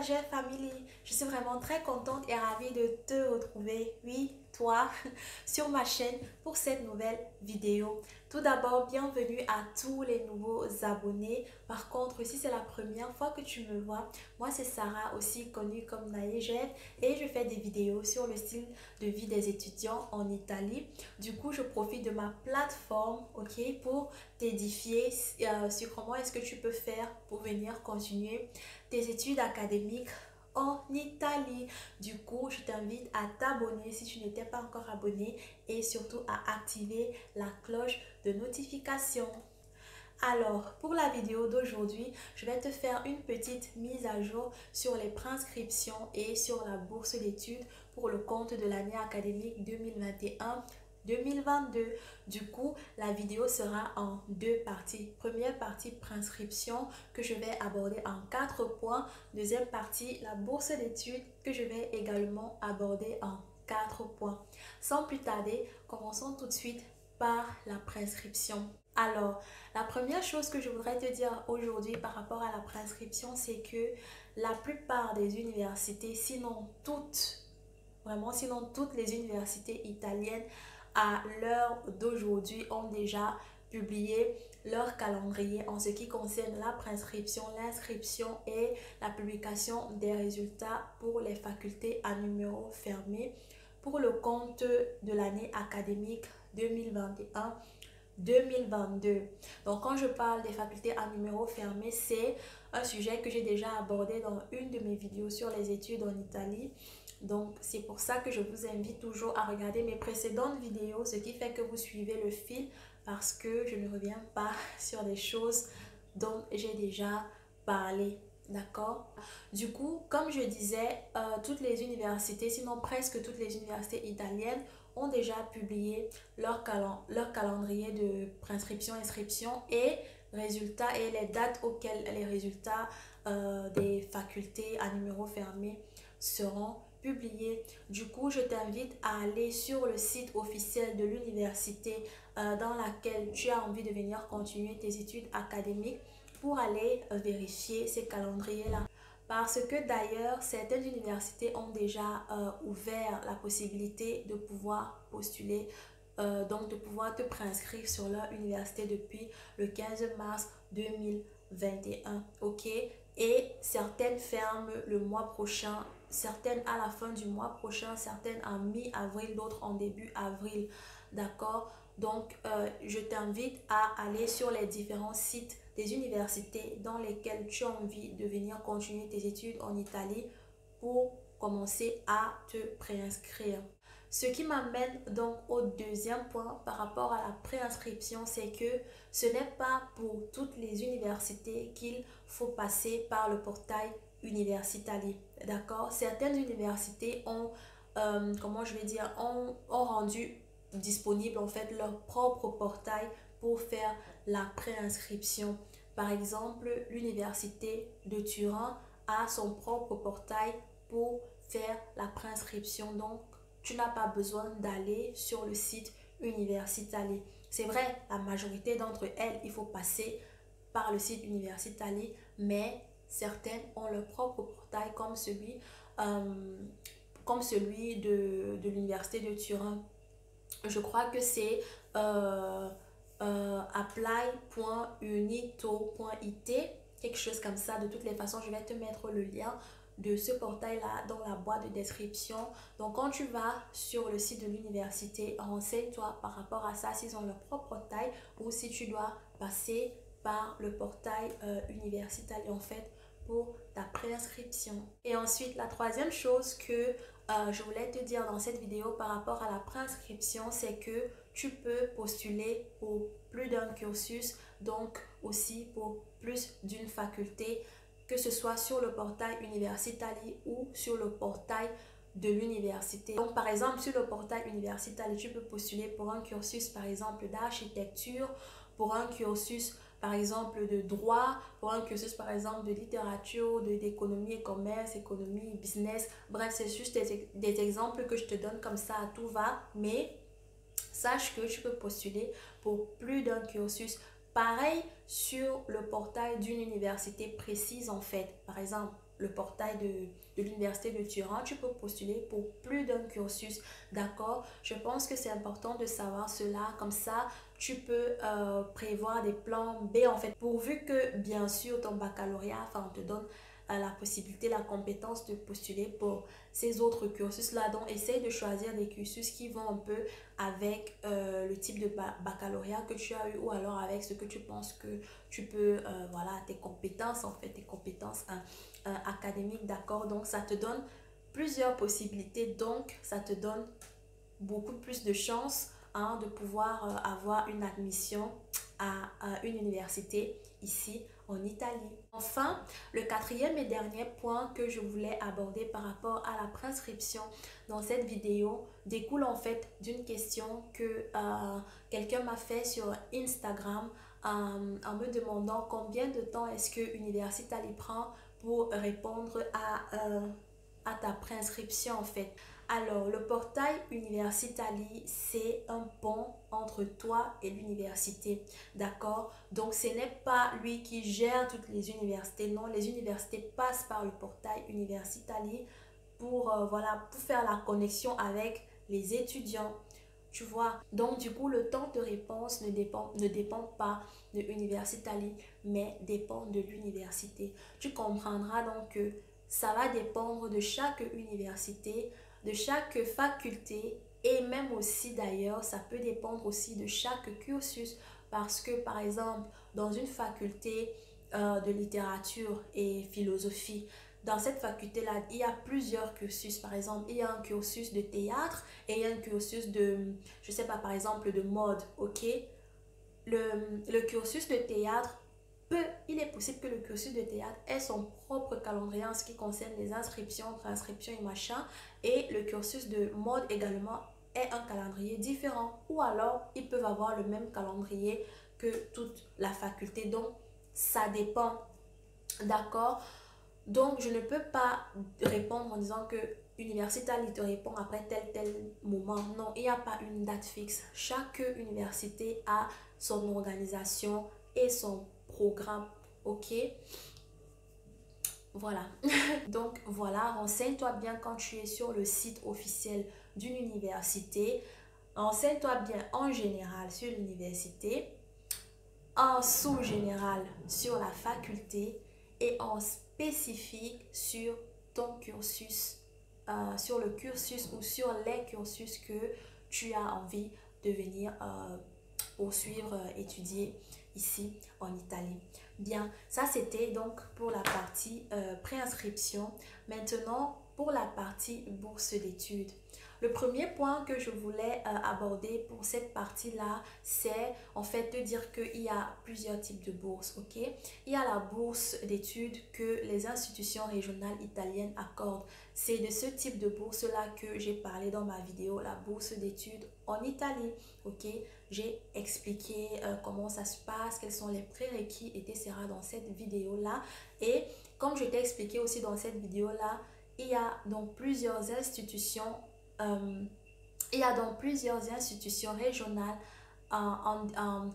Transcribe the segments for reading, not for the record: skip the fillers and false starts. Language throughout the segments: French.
Jeff Family, je suis vraiment très contente et ravie de te retrouver, oui, toi, sur ma chaîne pour cette nouvelle vidéo. Tout d'abord, bienvenue à tous les nouveaux abonnés. Par contre, si c'est la première fois que tu me vois, moi c'est Sarah, aussi connue comme Naye Jeff, et je fais des vidéos sur le style de vie des étudiants en Italie. Du coup, je profite de ma plateforme, ok, pour t'édifier sur comment est-ce que tu peux faire pour venir continuer tes études académiques en Italie. Du coup, je t'invite à t'abonner si tu n'étais pas encore abonné et surtout à activer la cloche de notification. Alors, pour la vidéo d'aujourd'hui, je vais te faire une petite mise à jour sur les préinscriptions et sur la bourse d'études pour le compte de l'année académique 2021-2022. Du coup, la vidéo sera en deux parties. Première partie, préinscription, que je vais aborder en 4 points. Deuxième partie, la bourse d'études, que je vais également aborder en 4 points. Sans plus tarder, commençons tout de suite par la préinscription. Alors, la première chose que je voudrais te dire aujourd'hui par rapport à la préinscription, c'est que la plupart des universités, sinon toutes, vraiment sinon toutes les universités italiennes à l'heure d'aujourd'hui ont déjà publié leur calendrier en ce qui concerne la préinscription, l'inscription et la publication des résultats pour les facultés à numéro fermé pour le compte de l'année académique 2021-2022. Donc, quand je parle des facultés à numéro fermé, c'est un sujet que j'ai déjà abordé dans une de mes vidéos sur les études en Italie. Donc, c'est pour ça que je vous invite toujours à regarder mes précédentes vidéos, ce qui fait que vous suivez le fil parce que je ne reviens pas sur des choses dont j'ai déjà parlé. D'accord? Du coup, comme je disais, toutes les universités, sinon presque toutes les universités italiennes, ont déjà publié leur calendrier de préinscription, inscription et résultats et les dates auxquelles les résultats des facultés à numéro fermé seront publiés. Du coup, je t'invite à aller sur le site officiel de l'université dans laquelle tu as envie de venir continuer tes études académiques pour aller vérifier ces calendriers-là. Parce que d'ailleurs, certaines universités ont déjà ouvert la possibilité de pouvoir postuler, donc de pouvoir te préinscrire sur leur université depuis le 15 mars 2021. Ok? Et certaines ferment le mois prochain, certaines à la fin du mois prochain, certaines en mi-avril, d'autres en début avril. D'accord? Donc, je t'invite à aller sur les différents sites des universités dans lesquelles tu as envie de venir continuer tes études en Italie pour commencer à te préinscrire. Ce qui m'amène donc au deuxième point par rapport à la préinscription, c'est que ce n'est pas pour toutes les universités qu'il faut passer par le portail Universitali. D'accord? Certaines universités ont, comment je vais dire, ont rendu disponible en fait leur propre portail pour faire la préinscription. Par exemple, l'université de Turin a son propre portail pour faire la préinscription. Donc, tu n'as pas besoin d'aller sur le site Universitali. C'est vrai, la majorité d'entre elles, il faut passer par le site Universitali, mais certaines ont leur propre portail comme celui de l'université de Turin. Je crois que c'est apply.unito.it, quelque chose comme ça. De toutes les façons, je vais te mettre le lien de ce portail-là dans la boîte de description. Donc, quand tu vas sur le site de l'université, renseigne-toi par rapport à ça, s'ils ont leur propre portail ou si tu dois passer par le portail Universitali en fait pour ta préinscription. Et ensuite, la troisième chose que je voulais te dire dans cette vidéo par rapport à la préinscription, c'est que tu peux postuler pour plus d'un cursus, donc aussi pour plus d'une faculté, que ce soit sur le portail Universitali ou sur le portail de l'université. Donc par exemple, sur le portail Universitali, tu peux postuler pour un cursus par exemple d'architecture, pour un cursus par exemple de droit, pour un cursus par exemple de littérature, d'économie et commerce, économie, business. Bref, c'est juste des exemples que je te donne comme ça à tout va, mais sache que tu peux postuler pour plus d'un cursus. Pareil sur le portail d'une université précise en fait. Par exemple, le portail de l'université de Turin, tu peux postuler pour plus d'un cursus, d'accord? Je pense que c'est important de savoir cela, comme ça tu peux prévoir des plans B en fait, pourvu que bien sûr ton baccalauréat, enfin on te donne la possibilité, la compétence de postuler pour ces autres cursus-là. Donc, essaye de choisir des cursus qui vont un peu avec le type de baccalauréat que tu as eu ou alors avec ce que tu penses que tu peux, voilà, tes compétences en fait, tes compétences académiques, d'accord? Donc, ça te donne plusieurs possibilités, donc ça te donne beaucoup plus de chances de pouvoir avoir une admission à une université ici en Italie. Enfin, le quatrième et dernier point que je voulais aborder par rapport à la prescription dans cette vidéo découle en fait d'une question que quelqu'un m'a fait sur Instagram en me demandant combien de temps est-ce que Universitaly prend pour répondre à ta prescription en fait. Alors, le portail Universitaly, c'est un pont entre toi et l'université, d'accord? Donc, ce n'est pas lui qui gère toutes les universités, non, les universités passent par le portail Universitaly pour, voilà, pour faire la connexion avec les étudiants, tu vois. Donc, du coup, le temps de réponse ne dépend pas de Universitaly, mais dépend de l'université. Tu comprendras donc que ça va dépendre de chaque université, de chaque faculté et même aussi d'ailleurs, ça peut dépendre aussi de chaque cursus parce que par exemple, dans une faculté de littérature et philosophie, dans cette faculté-là, il y a plusieurs cursus. Par exemple, il y a un cursus de théâtre et il y a un cursus de, je sais pas, par exemple, de mode, ok? Le cursus de théâtre il est possible que le cursus de théâtre ait son propre calendrier en ce qui concerne les inscriptions, transcriptions et machin. Et le cursus de mode également est un calendrier différent. Ou alors, ils peuvent avoir le même calendrier que toute la faculté. Donc, ça dépend. D'accord? Donc, je ne peux pas répondre en disant que Universitaly te répond après tel moment. Non, il n'y a pas une date fixe. Chaque université a son organisation et son programme, ok? Voilà. Donc, voilà, renseigne-toi bien quand tu es sur le site officiel d'une université. Renseigne-toi bien en général sur l'université, en sous-général sur la faculté et en spécifique sur ton cursus, sur le cursus ou sur les cursus que tu as envie de venir poursuivre, étudier ici en Italie. Bien, ça c'était donc pour la partie préinscription. Maintenant, pour la partie bourse d'études. Le premier point que je voulais aborder pour cette partie-là, c'est en fait de dire qu'il y a plusieurs types de bourses, ok? Il y a la bourse d'études que les institutions régionales italiennes accordent. C'est de ce type de bourse-là que j'ai parlé dans ma vidéo, la bourse d'études en Italie, ok? J'ai expliqué comment ça se passe, quels sont les prérequis, etc. dans cette vidéo-là. Et comme je t'ai expliqué aussi dans cette vidéo-là, il y a donc plusieurs institutions régionales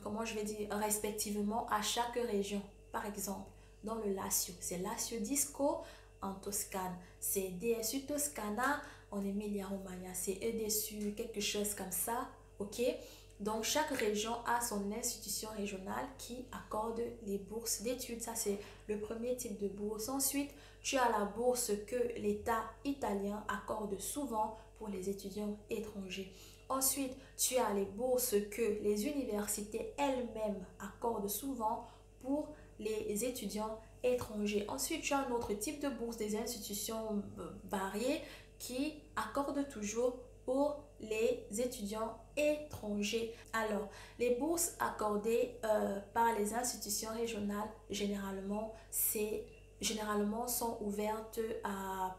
comment je vais dire, respectivement à chaque région. Par exemple, dans le Lazio, c'est Lazio Disco en Toscane, c'est DSU Toscana en Emilia-Romagna, c'est EDSU, quelque chose comme ça, ok? Donc, chaque région a son institution régionale qui accorde les bourses d'études. Ça, c'est le premier type de bourse. Ensuite, tu as la bourse que l'État italien accorde souvent pour les étudiants étrangers. Ensuite, tu as les bourses que les universités elles-mêmes accordent souvent pour les étudiants étrangers. Ensuite, tu as un autre type de bourse des institutions variées qui accordent toujours pour les étudiants étrangers. Alors, les bourses accordées par les institutions régionales, généralement sont ouvertes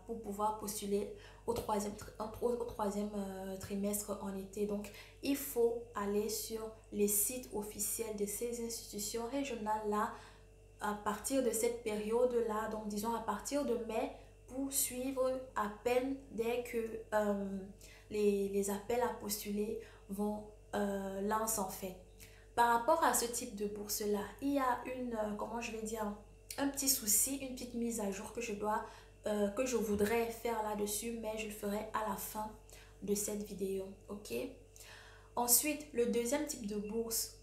pour pouvoir postuler au troisième trimestre en été. Donc, il faut aller sur les sites officiels de ces institutions régionales-là à partir de cette période-là, donc disons à partir de mai, pour suivre à peine dès que les appels à postuler vont lancer en fait. Par rapport à ce type de bourse-là, il y a comment je vais dire, un petit souci, une petite mise à jour que je dois que je voudrais faire là-dessus, mais je le ferai à la fin de cette vidéo, ok? Ensuite, le deuxième type de bourse,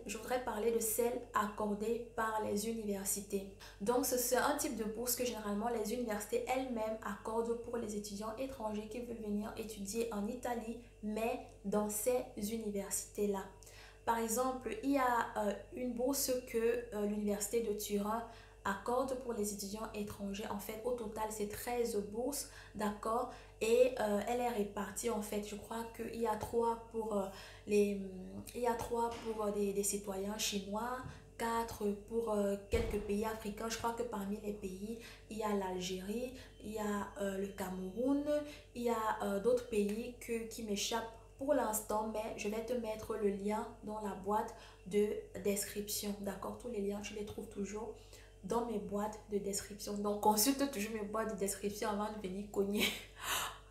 je voudrais parler de celle accordée par les universités. Donc, c'est un type de bourse que généralement les universités elles-mêmes accordent pour les étudiants étrangers qui veulent venir étudier en Italie, mais dans ces universités-là. Par exemple, il y a une bourse que l'université de Turin accorde pour les étudiants étrangers. En fait, au total, c'est 13 bourses, d'accord? Et elle est répartie, en fait, je crois qu'il y a 3 pour, des citoyens chinois, 4 pour quelques pays africains. Je crois que parmi les pays, il y a l'Algérie, il y a le Cameroun, il y a d'autres pays qui m'échappent pour l'instant, mais je vais te mettre le lien dans la boîte de description, d'accord? Tous les liens, tu les trouves toujours dans mes boîtes de description. Donc, consulte toujours mes boîtes de description avant de venir cogner,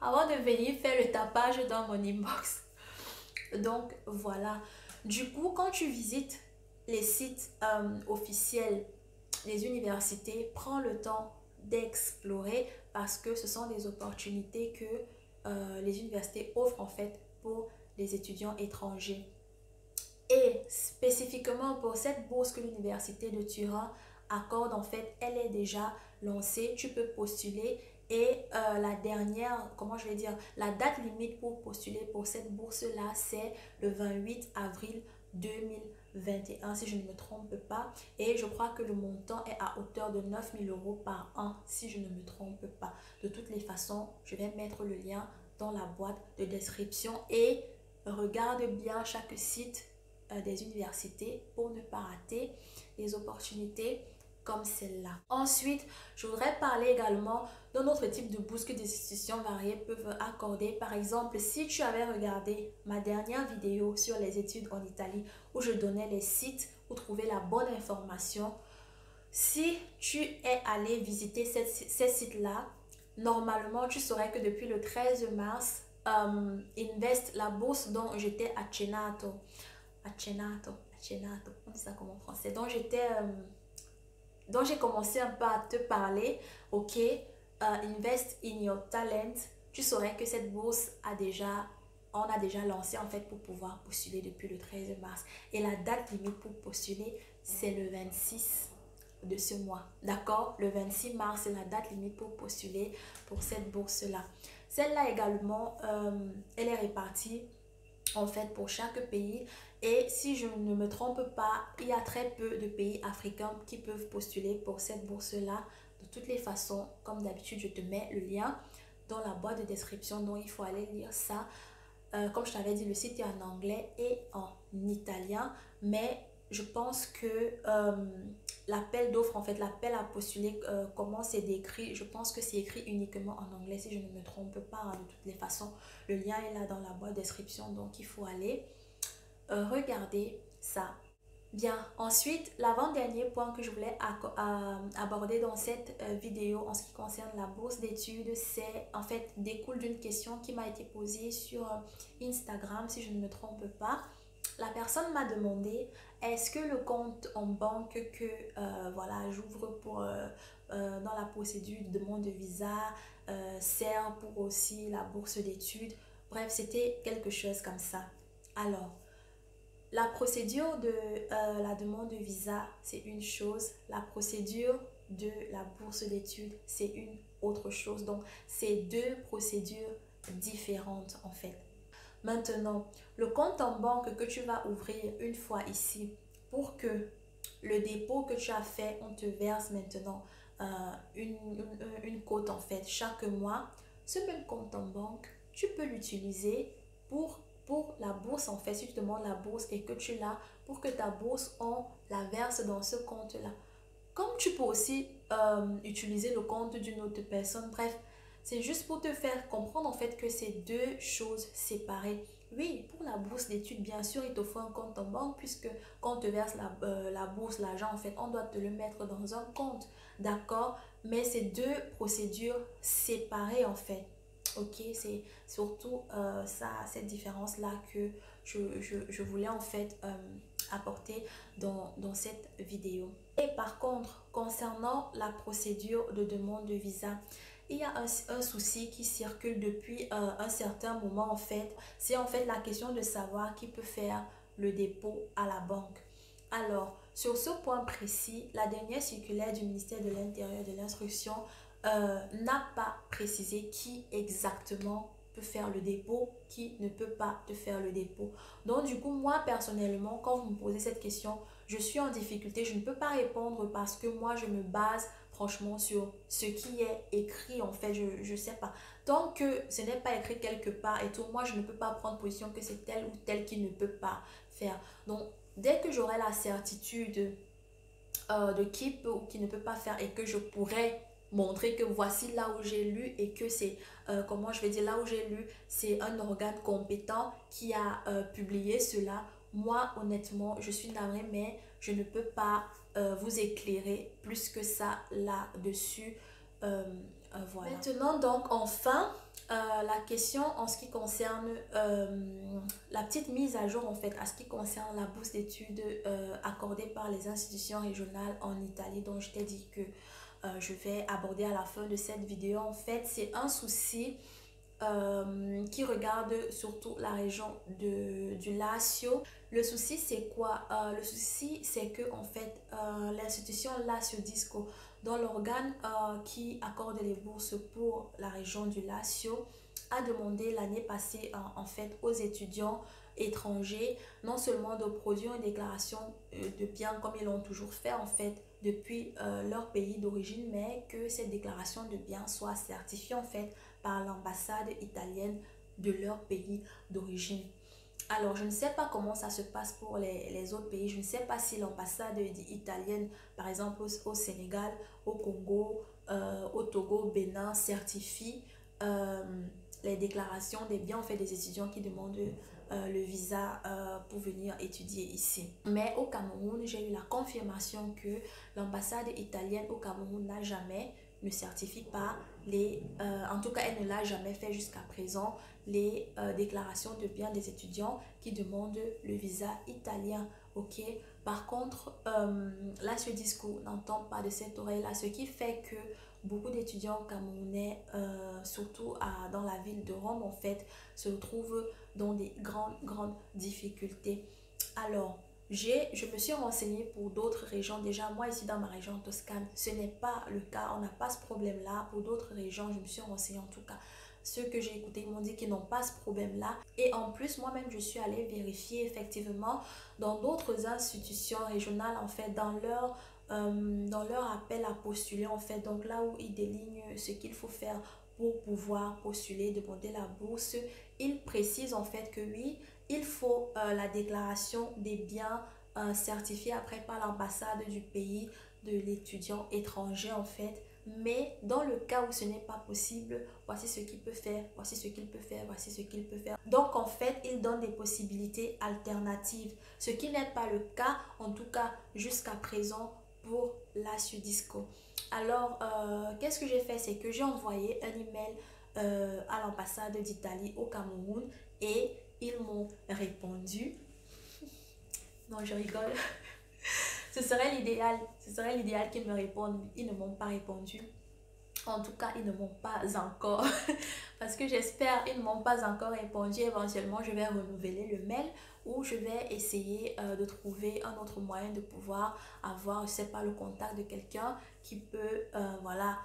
avant de venir faire le tapage dans mon inbox. Donc, voilà. Du coup, quand tu visites les sites officiels des universités, prends le temps d'explorer parce que ce sont des opportunités que les universités offrent en fait pour les étudiants étrangers. Et spécifiquement pour cette bourse que l'université de Turin accorde, en fait, elle est déjà lancée. Tu peux postuler et la dernière, comment je vais dire, la date limite pour postuler pour cette bourse-là, c'est le 28 avril 2021, si je ne me trompe pas. Et je crois que le montant est à hauteur de 9 000 € par an, si je ne me trompe pas. De toutes les façons, je vais mettre le lien dans la boîte de description et regarde bien chaque site des universités pour ne pas rater les opportunités comme celle-là. Ensuite, je voudrais parler également d'un autre type de bourse que des institutions variées peuvent accorder. Par exemple, si tu avais regardé ma dernière vidéo sur les études en Italie où je donnais les sites pour trouver la bonne information, si tu es allé visiter ces sites-là, normalement, tu saurais que depuis le 13 mars, Invest, la bourse dont j'étais accennato, on dit ça comme en français, dont j'ai commencé un peu à te parler, ok, Invest in Your Talent, tu saurais que cette bourse on a déjà lancé en fait pour pouvoir postuler depuis le 13 mars. Et la date limite pour postuler, c'est le 26 de ce mois, d'accord? Le 26 mars, c'est la date limite pour postuler pour cette bourse-là. Celle-là également, elle est répartie en fait pour chaque pays et si je ne me trompe pas, il y a très peu de pays africains qui peuvent postuler pour cette bourse-là. De toutes les façons, comme d'habitude, je te mets le lien dans la boîte de description, donc il faut aller lire ça. Comme je t'avais dit, le site est en anglais et en italien, mais je pense que l'appel d'offres, en fait, l'appel à postuler, comment c'est décrit, je pense que c'est écrit uniquement en anglais si je ne me trompe pas, hein, de toutes les façons. Le lien est là dans la boîte de description, donc il faut aller regarder ça. Bien, ensuite, l'avant-dernier point que je voulais aborder dans cette vidéo en ce qui concerne la bourse d'études, c'est en fait découle d'une question qui m'a été posée sur Instagram, si je ne me trompe pas. La personne m'a demandé, est-ce que le compte en banque que voilà, j'ouvre dans la procédure de demande de visa sert pour aussi la bourse d'études? Bref, c'était quelque chose comme ça. Alors, la procédure de la demande de visa, c'est une chose. La procédure de la bourse d'études, c'est une autre chose. Donc, c'est deux procédures différentes en fait. Maintenant, le compte en banque que tu vas ouvrir une fois ici pour que le dépôt que tu as fait, on te verse maintenant une quote en fait chaque mois. Ce même compte en banque, tu peux l'utiliser pour la bourse en fait. Si tu demandes la bourse et que tu l'as, pour que ta bourse, on la verse dans ce compte-là. Comme tu peux aussi utiliser le compte d'une autre personne. Bref, c'est juste pour te faire comprendre en fait que c'est deux choses séparées. Oui, pour la bourse d'études, bien sûr, il te faut un compte en banque puisque quand on te verse la bourse, l'argent, en fait, on doit te le mettre dans un compte. D'accord? Mais c'est deux procédures séparées en fait. Ok, c'est surtout cette différence-là que je voulais en fait apporter dans cette vidéo. Et par contre, concernant la procédure de demande de visa, il y a un souci qui circule depuis un certain moment en fait. C'est en fait la question de savoir qui peut faire le dépôt à la banque. Alors, sur ce point précis, la dernière circulaire du ministère de l'Intérieur et de l'Instruction n'a pas précisé qui exactement peut faire le dépôt, qui ne peut pas te faire le dépôt. Donc du coup, moi personnellement, quand vous me posez cette question, je suis en difficulté, je ne peux pas répondre parce que moi, je me base franchement sur ce qui est écrit en fait, je sais pas. Tant que ce n'est pas écrit quelque part et tout, moi, je ne peux pas prendre position que c'est tel ou tel qui ne peut pas faire. Donc, dès que j'aurai la certitude de qui peut ou qui ne peut pas faire et que je pourrais montrer que voici là où j'ai lu et que c'est, comment je vais dire, là où j'ai lu, c'est un organe compétent qui a publié cela. Moi, honnêtement, je suis navrée, mais je ne peux pas vous éclairer plus que ça là-dessus. Voilà. Maintenant, donc, enfin, la question en ce qui concerne la petite mise à jour, en fait, à ce qui concerne la bourse d'études accordée par les institutions régionales en Italie, dont je t'ai dit que je vais aborder à la fin de cette vidéo. En fait, c'est un souci qui regarde surtout la région du Lazio. Le souci, c'est quoi? Le souci, c'est que en fait, l'institution Lazio Disco, dans l'organe qui accorde les bourses pour la région du Lazio, a demandé l'année passée en fait aux étudiants étrangers non seulement de produire une déclaration de biens comme ils l'ont toujours fait en fait depuis leur pays d'origine, mais que cette déclaration de biens soit certifiée en fait par l'ambassade italienne de leur pays d'origine. Alors, je ne sais pas comment ça se passe pour les autres pays. Je ne sais pas si l'ambassade italienne, par exemple au Sénégal, au Congo, au Togo, au Bénin, certifie euh, les déclarations des biens en fait des étudiants qui demandent le visa pour venir étudier ici. Mais au Cameroun, j'ai eu la confirmation que l'ambassade italienne au Cameroun n'a jamais, ne certifie pas en tout cas elle ne l'a jamais fait jusqu'à présent, les déclarations de biens des étudiants qui demandent le visa italien. Ok. Par contre, là ce discours n'entend pas de cette oreille là, ce qui fait que beaucoup d'étudiants camerounais, surtout dans la ville de Rome en fait, se retrouvent dans des grandes difficultés. Alors, je me suis renseignée pour d'autres régions. Déjà, moi, ici dans ma région Toscane, ce n'est pas le cas. On n'a pas ce problème-là. Pour d'autres régions, je me suis renseignée en tout cas. Ceux que j'ai écoutés m'ont dit qu'ils n'ont pas ce problème-là. Et en plus, moi-même, je suis allée vérifier effectivement dans d'autres institutions régionales, en fait, dans leur appel à postuler, en fait. Donc là où ils délignent ce qu'il faut faire pour pouvoir postuler, demander la bourse, ils précisent en fait que oui, il faut la déclaration des biens certifiés après par l'ambassade du pays de l'étudiant étranger en fait. Mais dans le cas où ce n'est pas possible, voici ce qu'il peut faire, voici ce qu'il peut faire, voici ce qu'il peut faire. Donc en fait, il donne des possibilités alternatives, ce qui n'est pas le cas, en tout cas jusqu'à présent pour la Sudisco. Alors, qu'est-ce que j'ai fait? C'est que j'ai envoyé un email à l'ambassade d'Italie au Cameroun et ils m'ont répondu. Non, je rigole. Ce serait l'idéal qu'ils me répondent. Ils ne m'ont pas répondu. En tout cas, ils ne m'ont pas encore. Parce que j'espère, ils ne m'ont pas encore répondu. Éventuellement, je vais renouveler le mail ou je vais essayer de trouver un autre moyen de pouvoir avoir, je sais pas, le contact de quelqu'un qui peut, voilà,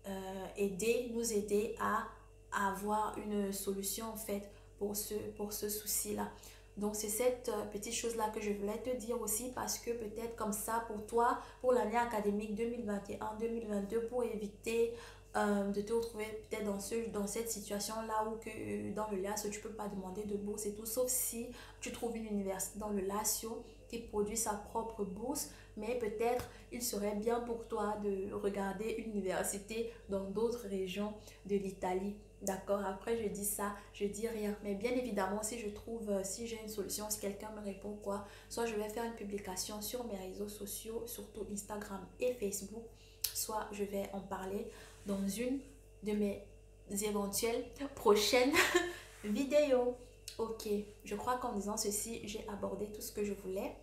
nous aider à avoir une solution en fait pour ce souci-là. Donc c'est cette petite chose-là que je voulais te dire aussi parce que peut-être comme ça pour toi, pour l'année académique 2021-2022, pour éviter de te retrouver peut-être dans cette situation-là où que, dans le LASO, tu ne peux pas demander de bourse et tout, sauf si tu trouves une université dans le LASIO qui produit sa propre bourse, mais peut-être il serait bien pour toi de regarder une université dans d'autres régions de l'Italie. D'accord, après je dis ça, je dis rien. Mais bien évidemment, si je trouve, si j'ai une solution, si quelqu'un me répond quoi, soit je vais faire une publication sur mes réseaux sociaux, surtout Instagram et Facebook, soit je vais en parler dans une de mes éventuelles prochaines vidéos. Ok, je crois qu'en disant ceci, j'ai abordé tout ce que je voulais.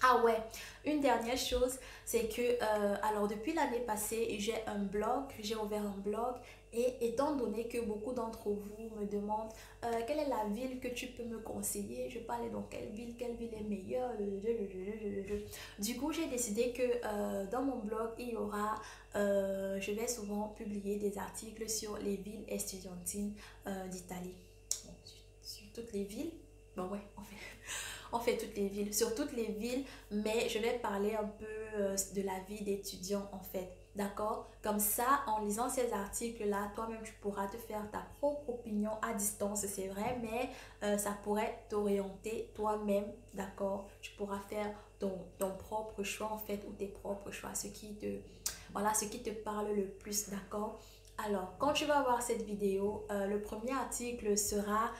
Ah ouais, une dernière chose, c'est que, alors depuis l'année passée, j'ai un blog, j'ai ouvert un blog et étant donné que beaucoup d'entre vous me demandent quelle est la ville que tu peux me conseiller, je parlais dans quelle ville est meilleure. Du coup, j'ai décidé que dans mon blog, il y aura, je vais souvent publier des articles sur les villes estudiantines d'Italie. Bon, sur toutes les villes. Bon ouais, en fait. On fait toutes les villes, sur toutes les villes, mais je vais parler un peu de la vie d'étudiant en fait. D'accord? Comme ça, en lisant ces articles-là, toi-même, tu pourras te faire ta propre opinion à distance, c'est vrai, mais ça pourrait t'orienter toi-même, d'accord? Tu pourras faire ton propre choix, en fait, ou tes propres choix, voilà, ce qui te parle le plus, d'accord? Alors, quand tu vas voir cette vidéo, le premier article sera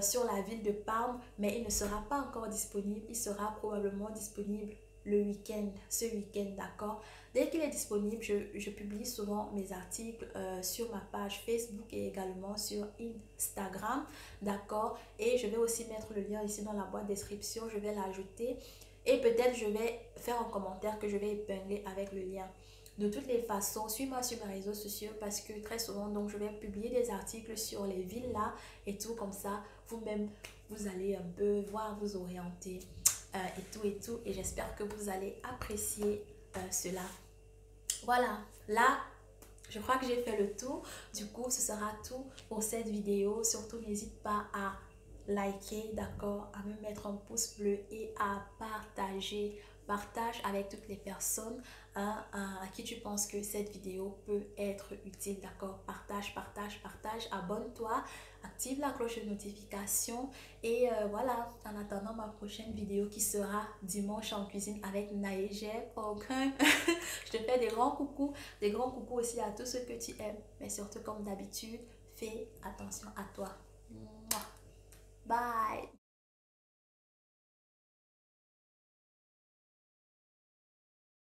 sur la ville de Parme, mais il ne sera pas encore disponible. Il sera probablement disponible le week-end, ce week-end, d'accord? Dès qu'il est disponible, je publie souvent mes articles sur ma page Facebook et également sur Instagram, d'accord? Et je vais aussi mettre le lien ici dans la boîte de description, je vais l'ajouter et peut-être je vais faire un commentaire que je vais épingler avec le lien. De toutes les façons, suis-moi sur mes réseaux sociaux parce que très souvent, donc, je vais publier des articles sur les villes là et tout comme ça. Vous-même, vous allez un peu voir, vous orienter et tout et tout. Et j'espère que vous allez apprécier cela. Voilà, là, je crois que j'ai fait le tour. Du coup, ce sera tout pour cette vidéo. Surtout, n'hésite pas à liker, d'accord, à me mettre un pouce bleu et à partager. Partage avec toutes les personnes à qui tu penses que cette vidéo peut être utile, d'accord? Partage, partage, partage. Abonne-toi, active la cloche de notification et voilà, en attendant ma prochaine vidéo qui sera dimanche en cuisine avec Naïge. Je te fais des grands coucous aussi à tous ceux que tu aimes. Mais surtout, comme d'habitude, fais attention à toi. Bye.